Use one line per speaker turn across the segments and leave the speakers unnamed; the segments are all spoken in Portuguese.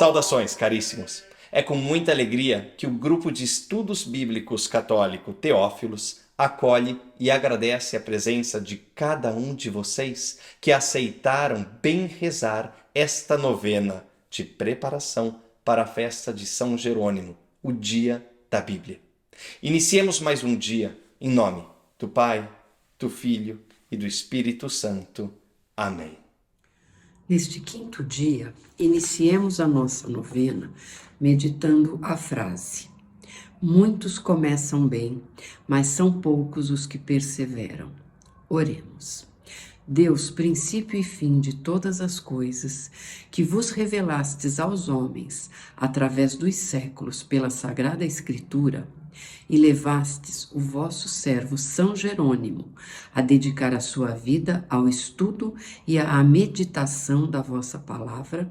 Saudações, caríssimos! É com muita alegria que o grupo de estudos bíblicos católico Teófilos acolhe e agradece a presença de cada um de vocês que aceitaram bem rezar esta novena de preparação para a festa de São Jerônimo, o dia da Bíblia. Iniciemos mais um dia em nome do Pai, do Filho e do Espírito Santo. Amém.
Neste quinto dia, iniciemos a nossa novena meditando a frase: muitos começam bem, mas são poucos os que perseveram. Oremos. Deus, princípio e fim de todas as coisas, que vos revelastes aos homens através dos séculos pela Sagrada Escritura, e levastes o vosso servo São Jerônimo a dedicar a sua vida ao estudo e à meditação da vossa palavra,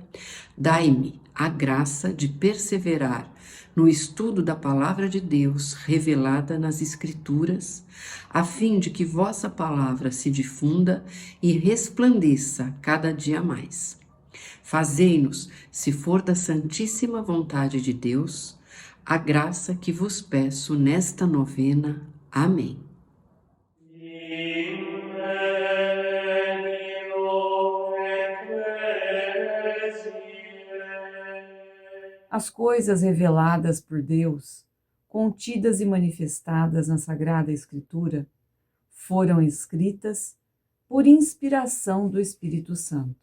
dai-me a graça de perseverar no estudo da palavra de Deus revelada nas Escrituras, a fim de que vossa palavra se difunda e resplandeça cada dia mais. Fazei-nos, se for da santíssima vontade de Deus, a graça que vos peço nesta novena. Amém.
As coisas reveladas por Deus, contidas e manifestadas na Sagrada Escritura, foram escritas por inspiração do Espírito Santo.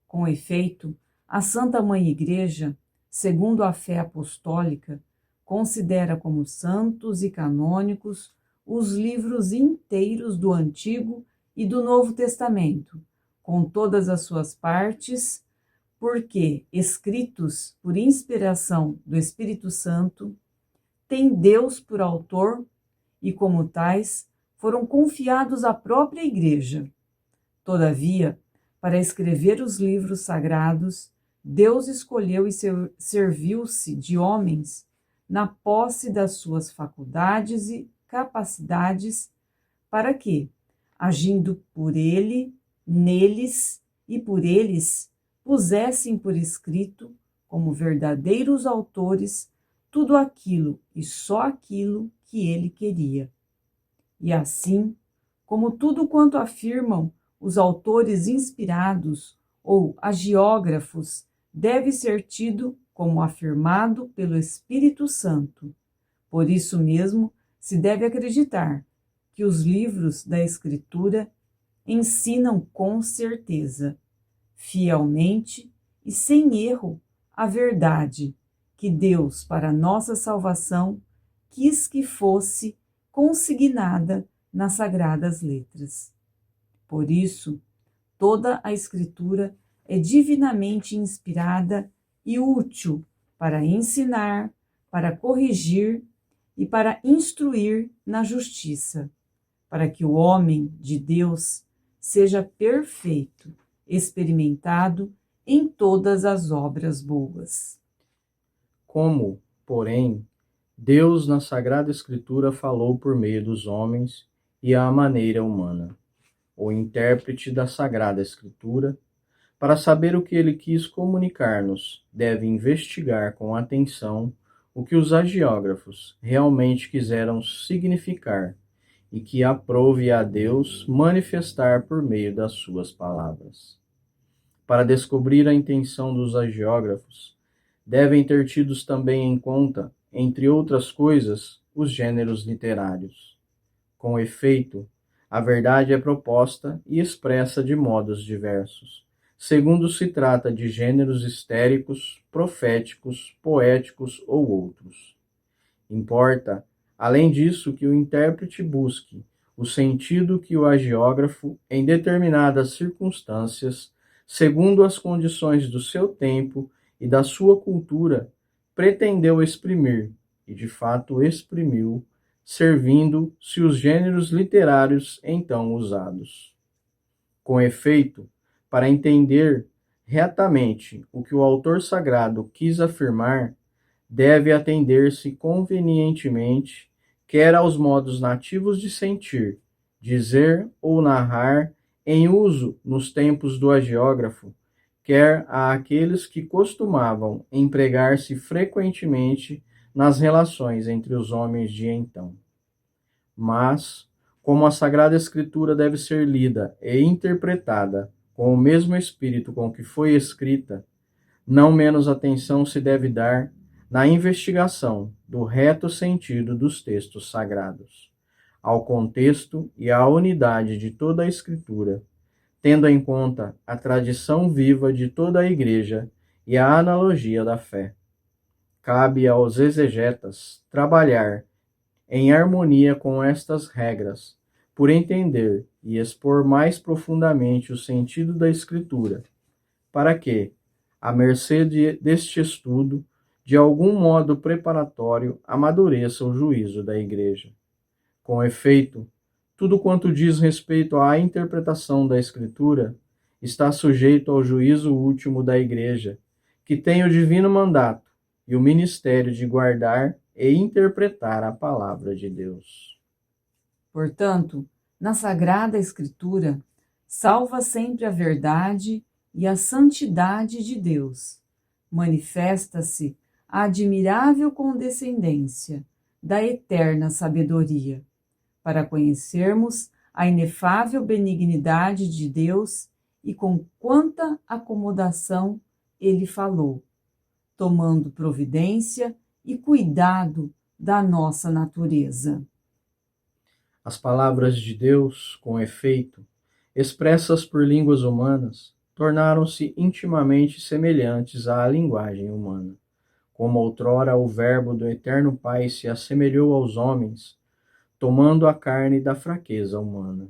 Com efeito, a Santa Mãe Igreja, segundo a fé apostólica, considera como santos e canônicos os livros inteiros do Antigo e do Novo Testamento, com todas as suas partes, porque, escritos por inspiração do Espírito Santo, têm Deus por autor e, como tais, foram confiados à própria Igreja. Todavia, para escrever os livros sagrados, Deus escolheu e serviu-se de homens na posse das suas faculdades e capacidades, para que, agindo por ele, neles e por eles, pusessem por escrito, como verdadeiros autores, tudo aquilo e só aquilo que ele queria. E assim, como tudo quanto afirmam os autores inspirados ou agiógrafos, deve ser tido como afirmado pelo Espírito Santo. Por isso mesmo, se deve acreditar que os livros da Escritura ensinam com certeza, fielmente e sem erro, a verdade que Deus, para nossa salvação, quis que fosse consignada nas sagradas letras. Por isso, toda a Escritura é divinamente inspirada e útil para ensinar, para corrigir e para instruir na justiça, para que o homem de Deus seja perfeito, experimentado em todas as obras boas.
Como, porém, Deus na Sagrada Escritura falou por meio dos homens e à maneira humana, o intérprete da Sagrada Escritura, para saber o que ele quis comunicar-nos, deve investigar com atenção o que os agiógrafos realmente quiseram significar e que aprove a Deus manifestar por meio das suas palavras. Para descobrir a intenção dos agiógrafos, devem ter tidos também em conta, entre outras coisas, os gêneros literários. Com efeito, a verdade é proposta e expressa de modos diversos, segundo se trata de gêneros histéricos, proféticos, poéticos ou outros. Importa, além disso, que o intérprete busque o sentido que o agiógrafo, em determinadas circunstâncias, segundo as condições do seu tempo e da sua cultura, pretendeu exprimir, e de fato exprimiu, servindo-se os gêneros literários então usados. Com efeito, para entender retamente o que o autor sagrado quis afirmar, deve atender-se convenientemente quer aos modos nativos de sentir, dizer ou narrar em uso nos tempos do agiógrafo, quer àqueles que costumavam empregar-se frequentemente nas relações entre os homens de então. Mas, como a Sagrada Escritura deve ser lida e interpretada com o mesmo espírito com que foi escrita, não menos atenção se deve dar na investigação do reto sentido dos textos sagrados, ao contexto e à unidade de toda a Escritura, tendo em conta a tradição viva de toda a Igreja e a analogia da fé. Cabe aos exegetas trabalhar em harmonia com estas regras, por entender e expor mais profundamente o sentido da Escritura, para que, à mercê deste estudo, de algum modo preparatório, amadureça o juízo da Igreja. Com efeito, tudo quanto diz respeito à interpretação da Escritura está sujeito ao juízo último da Igreja, que tem o divino mandato e o ministério de guardar e interpretar a palavra de Deus.
Portanto, na Sagrada Escritura, salva sempre a verdade e a santidade de Deus. Manifesta-se a admirável condescendência da eterna sabedoria, para conhecermos a inefável benignidade de Deus e com quanta acomodação ele falou, tomando providência e cuidado da nossa natureza.
As palavras de Deus, com efeito, expressas por línguas humanas, tornaram-se intimamente semelhantes à linguagem humana. Como outrora o Verbo do Eterno Pai se assemelhou aos homens, tomando a carne da fraqueza humana.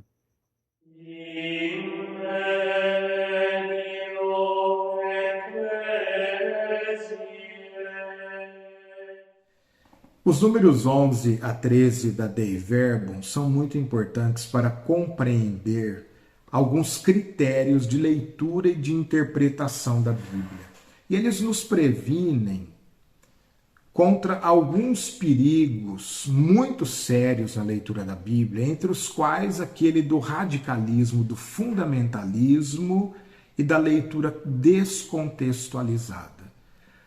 Os números 11 a 13 da Dei Verbum são muito importantes para compreender alguns critérios de leitura e de interpretação da Bíblia. E eles nos previnem contra alguns perigos muito sérios na leitura da Bíblia, entre os quais aquele do radicalismo, do fundamentalismo e da leitura descontextualizada.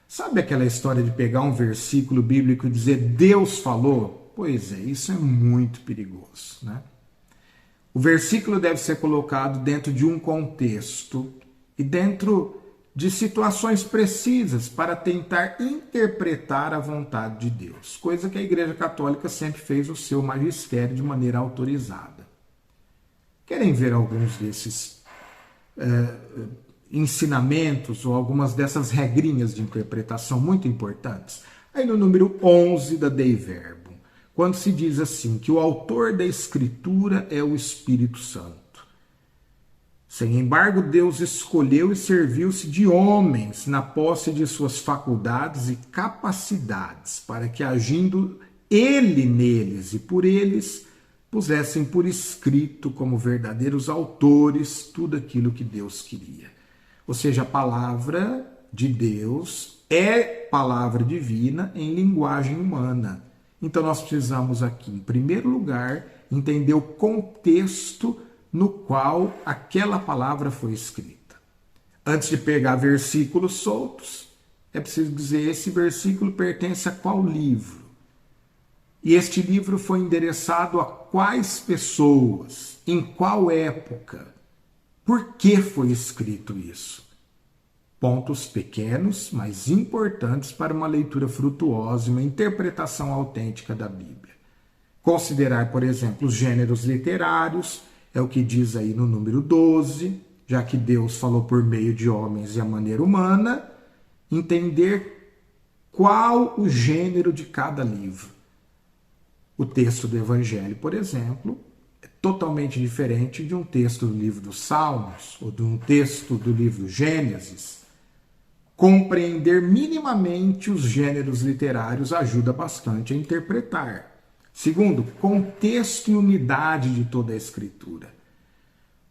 Sabe aquela história de pegar um versículo bíblico e dizer Deus falou? Pois é, isso é muito perigoso, né? O versículo deve ser colocado dentro de um contexto e dentro de situações precisas para tentar interpretar a vontade de Deus, coisa que a Igreja Católica sempre fez o seu magistério de maneira autorizada. Querem ver alguns desses ensinamentos ou algumas dessas regrinhas de interpretação muito importantes? Aí no número 11 da Dei Verbum, quando se diz assim, que o autor da Escritura é o Espírito Santo. Sem embargo, Deus escolheu e serviu-se de homens na posse de suas faculdades e capacidades, para que, agindo Ele neles e por eles, pusessem por escrito, como verdadeiros autores, tudo aquilo que Deus queria. Ou seja, a palavra de Deus é palavra divina em linguagem humana. Então nós precisamos aqui, em primeiro lugar, entender o contexto no qual aquela palavra foi escrita. Antes de pegar versículos soltos, é preciso dizer, esse versículo pertence a qual livro? E este livro foi endereçado a quais pessoas? Em qual época? Por que foi escrito isso? Pontos pequenos, mas importantes para uma leitura frutuosa e uma interpretação autêntica da Bíblia. Considerar, por exemplo, os gêneros literários, é o que diz aí no número 12, já que Deus falou por meio de homens e a maneira humana, entender qual o gênero de cada livro. O texto do Evangelho, por exemplo, é totalmente diferente de um texto do livro dos Salmos ou de um texto do livro Gênesis. Compreender minimamente os gêneros literários ajuda bastante a interpretar. Segundo, contexto e unidade de toda a Escritura.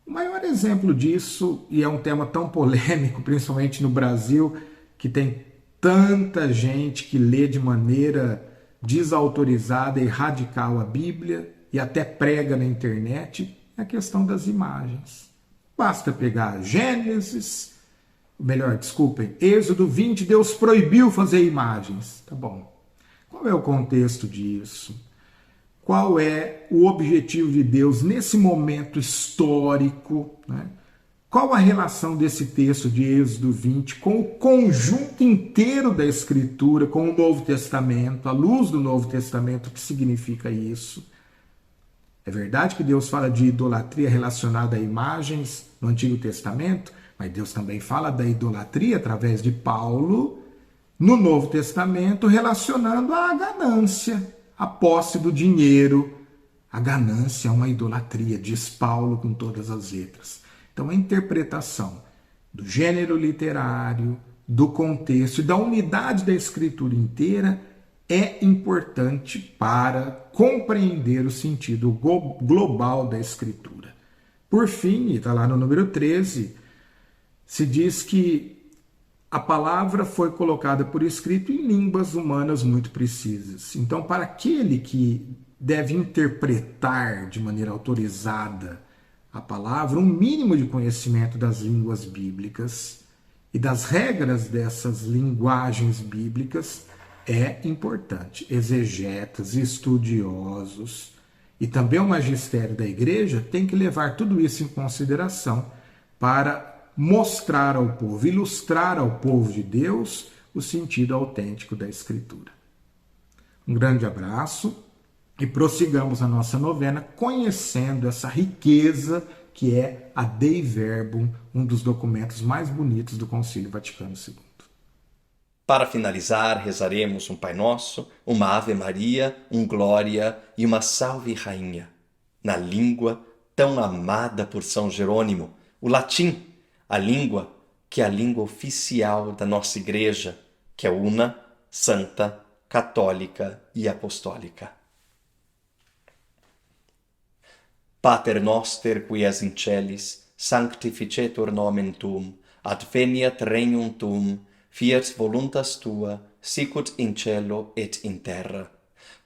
O maior exemplo disso, e é um tema tão polêmico, principalmente no Brasil, que tem tanta gente que lê de maneira desautorizada e radical a Bíblia e até prega na internet, é a questão das imagens. Basta pegar Gênesis melhor, desculpem, Êxodo 20, Deus proibiu fazer imagens. Tá bom. Qual é o contexto disso? Qual é o objetivo de Deus nesse momento histórico, né? Qual a relação desse texto de Êxodo 20 com o conjunto inteiro da Escritura, com o Novo Testamento, à luz do Novo Testamento, o que significa isso? É verdade que Deus fala de idolatria relacionada a imagens no Antigo Testamento, mas Deus também fala da idolatria através de Paulo no Novo Testamento, relacionando a ganância, a posse do dinheiro. A ganância é uma idolatria, diz Paulo com todas as letras. Então, a interpretação do gênero literário, do contexto e da unidade da escritura inteira é importante para compreender o sentido global da escritura. Por fim, e está lá no número 13, se diz que a palavra foi colocada por escrito em línguas humanas muito precisas. Então, para aquele que deve interpretar de maneira autorizada a palavra, um mínimo de conhecimento das línguas bíblicas e das regras dessas linguagens bíblicas é importante. Exegetas, estudiosos e também o magistério da igreja tem que levar tudo isso em consideração para mostrar ao povo, ilustrar ao povo de Deus o sentido autêntico da Escritura. Um grande abraço e prossigamos a nossa novena conhecendo essa riqueza que é a Dei Verbum, um dos documentos mais bonitos do Concílio Vaticano II.
Para finalizar, rezaremos um Pai Nosso, uma Ave Maria, um Glória e uma Salve Rainha, na língua tão amada por São Jerônimo, o latim, a língua que é a língua oficial da nossa Igreja, que é una, santa, católica e apostólica. Pater noster, qui es in celis, sanctificetur nomen tuum, adveniat regnum tuum, fiat voluntas tua, sicut in cielo et in terra.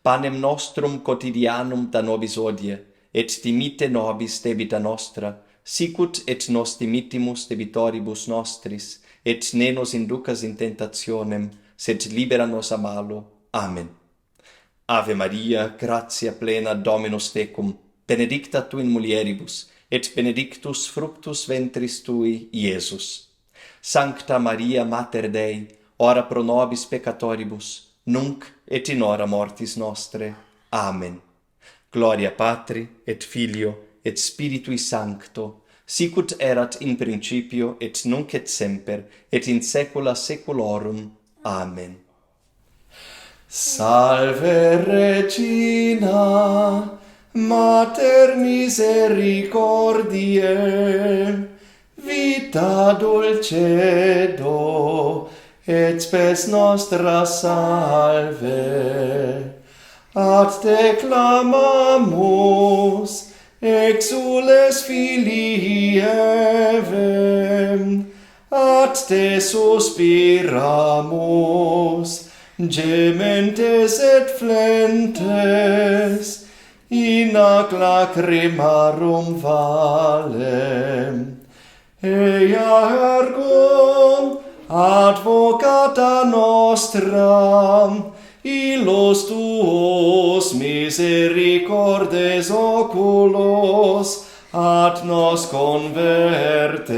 Panem nostrum quotidianum da nobis hodie, et dimitte nobis debita nostra, sicut et nos dimittimus debitoribus nostris, et ne nos inducas in tentationem, sed libera nos a malo. Amen. Ave Maria, gratia plena, Dominus tecum, benedicta tu in mulieribus, et benedictus fructus ventris tui, Iesus. Sancta Maria, Mater Dei, ora pro nobis peccatoribus, nunc et in hora mortis nostre. Amen. Gloria Patri, et Filio, et Spiritui Sancto, sicut erat in principio, et nunc et semper, et in saecula saeculorum. Amen. Salve Regina, Mater misericordiae, vita dulcedo, et spes nostra salve. Ad te clamamus, exules filii Evem, ad te suspiramus, gementes et flentes, in ac lacrimarum valem. Ea ergo, advocata nostra, illos tuos misericordes oculos ad nos converte.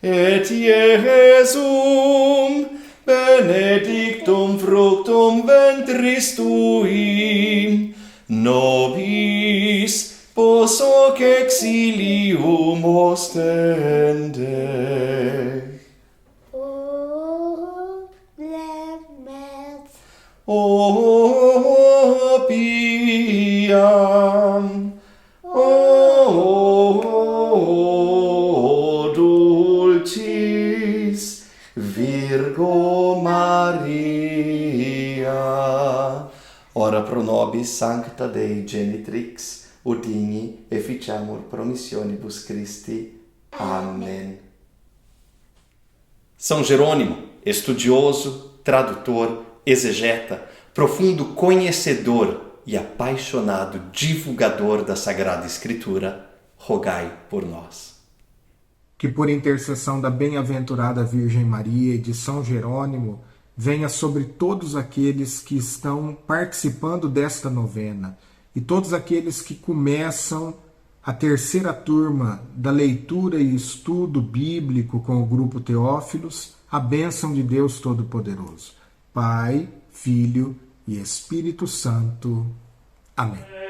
Et Iesum, benedictum fructum ventris tui, nobis pos hoc exilium ostende. O piam, o dulcis Virgo Maria, ora pro nobis sancta Dei genitrix, udigni efficiamur promissionibus Christi. Amém. São Jerônimo, estudioso, tradutor, exegeta, profundo conhecedor e apaixonado divulgador da Sagrada Escritura, rogai por nós.
que por intercessão da bem-aventurada Virgem Maria e de São Jerônimo, venha sobre todos aqueles que estão participando desta novena e todos aqueles que começam a terceira turma da leitura e estudo bíblico com o Grupo Teófilos, a bênção de Deus Todo-Poderoso, Pai, Filho e Espírito Santo. Amém.